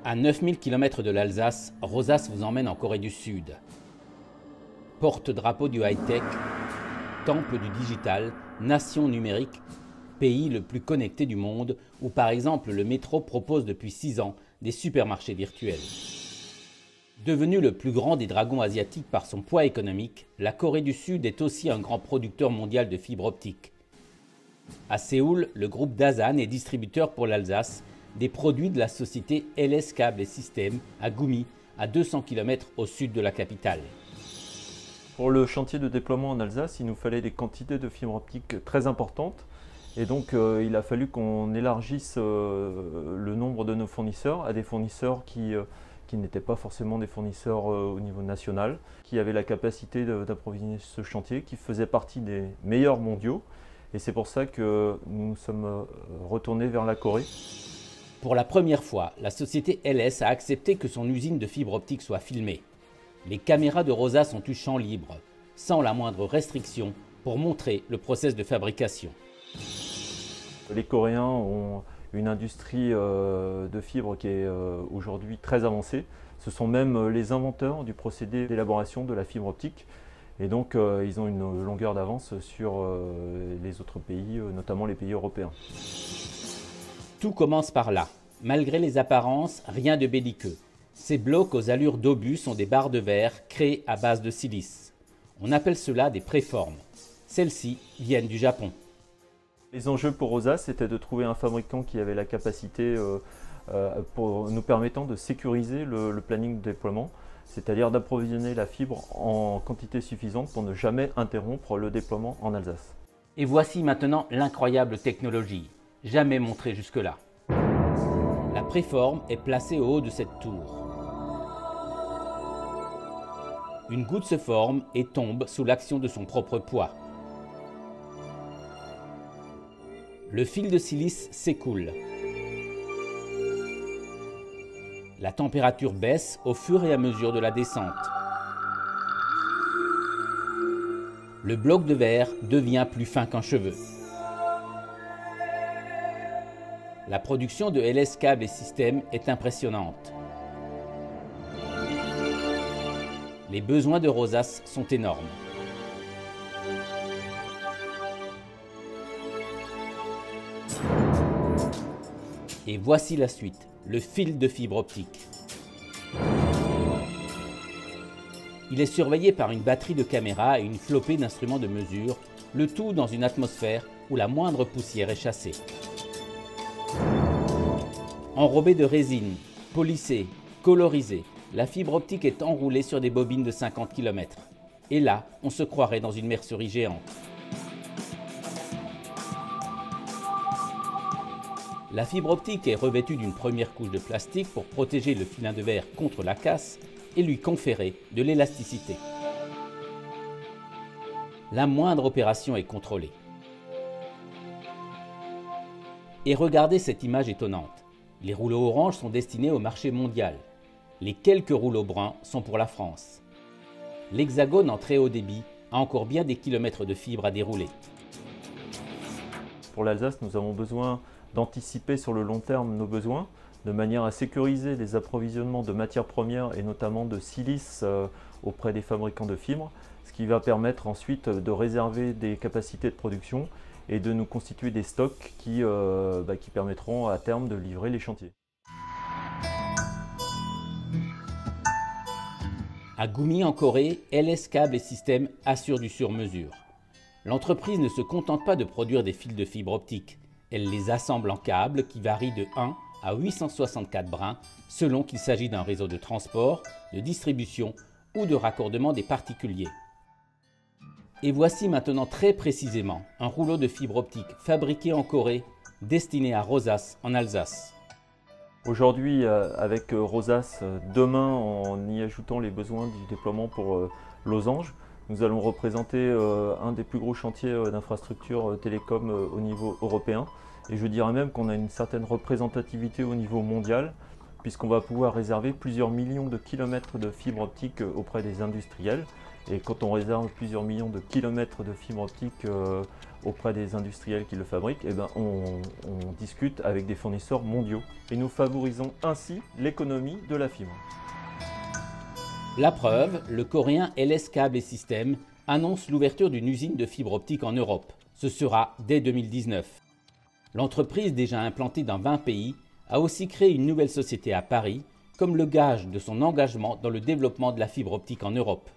À 9000 km de l'Alsace, Rosas vous emmène en Corée du Sud. Porte-drapeau du high-tech, temple du digital, nation numérique, pays le plus connecté du monde, où par exemple le métro propose depuis 6 ans des supermarchés virtuels. Devenu le plus grand des dragons asiatiques par son poids économique, la Corée du Sud est aussi un grand producteur mondial de fibres optiques. À Séoul, le groupe Dasan est distributeur pour l'Alsace des produits de la société LS Câbles et Systèmes à Gumi, à 200 km au sud de la capitale. Pour le chantier de déploiement en Alsace, il nous fallait des quantités de fibres optiques très importantes. Et donc il a fallu qu'on élargisse le nombre de nos fournisseurs à des fournisseurs qui n'étaient pas forcément des fournisseurs au niveau national, qui avaient la capacité d'approvisionner ce chantier, qui faisait partie des meilleurs mondiaux. Et c'est pour ça que nous nous sommes retournés vers la Corée. Pour la première fois, la société LS a accepté que son usine de fibre optique soit filmée. Les caméras de Rosas ont eu champ libre, sans la moindre restriction, pour montrer le process de fabrication. Les Coréens ont une industrie de fibres qui est aujourd'hui très avancée. Ce sont même les inventeurs du procédé d'élaboration de la fibre optique. Et donc ils ont une longueur d'avance sur les autres pays, notamment les pays européens. Tout commence par là. Malgré les apparences, rien de belliqueux. Ces blocs aux allures d'obus sont des barres de verre créées à base de silice. On appelle cela des préformes. Celles-ci viennent du Japon. Les enjeux pour Rosas, c'était de trouver un fabricant qui avait la capacité pour nous permettant de sécuriser le planning de déploiement, c'est-à-dire d'approvisionner la fibre en quantité suffisante pour ne jamais interrompre le déploiement en Alsace. Et voici maintenant l'incroyable technologie, jamais montrée jusque-là. La préforme est placée au haut de cette tour. Une goutte se forme et tombe sous l'action de son propre poids. Le fil de silice s'écoule. La température baisse au fur et à mesure de la descente. Le bloc de verre devient plus fin qu'un cheveu. La production de LS Câbles et Systèmes est impressionnante. Les besoins de Rosas sont énormes. Et voici la suite, le fil de fibre optique. Il est surveillé par une batterie de caméras et une flopée d'instruments de mesure, le tout dans une atmosphère où la moindre poussière est chassée. Enrobée de résine, polissée, colorisée, la fibre optique est enroulée sur des bobines de 50 km. Et là, on se croirait dans une mercerie géante. La fibre optique est revêtue d'une première couche de plastique pour protéger le filin de verre contre la casse et lui conférer de l'élasticité. La moindre opération est contrôlée. Et regardez cette image étonnante. Les rouleaux orange sont destinés au marché mondial. Les quelques rouleaux bruns sont pour la France. L'hexagone en très haut débit a encore bien des kilomètres de fibres à dérouler. Pour l'Alsace, nous avons besoin d'anticiper sur le long terme nos besoins, de manière à sécuriser les approvisionnements de matières premières et notamment de silice auprès des fabricants de fibres, ce qui va permettre ensuite de réserver des capacités de production et de nous constituer des stocks qui permettront à terme de livrer les chantiers. À Gumi en Corée, LS Câbles et Systèmes assure du sur-mesure. L'entreprise ne se contente pas de produire des fils de fibre optique. Elle les assemble en câbles qui varient de 1 à 864 brins selon qu'il s'agit d'un réseau de transport, de distribution ou de raccordement des particuliers. Et voici maintenant très précisément un rouleau de fibre optique fabriqué en Corée, destiné à Rosas en Alsace. Aujourd'hui, avec Rosas, demain en y ajoutant les besoins du déploiement pour Losange, nous allons représenter un des plus gros chantiers d'infrastructures télécom au niveau européen. Et je dirais même qu'on a une certaine représentativité au niveau mondial, puisqu'on va pouvoir réserver plusieurs millions de kilomètres de fibres optiques auprès des industriels. Et quand on réserve plusieurs millions de kilomètres de fibres optiques auprès des industriels qui le fabriquent, on discute avec des fournisseurs mondiaux. Et nous favorisons ainsi l'économie de la fibre. La preuve, le coréen LS Câbles et Systèmes annonce l'ouverture d'une usine de fibre optique en Europe. Ce sera dès 2019. L'entreprise, déjà implantée dans 20 pays, a aussi créé une nouvelle société à Paris, comme le gage de son engagement dans le développement de la fibre optique en Europe.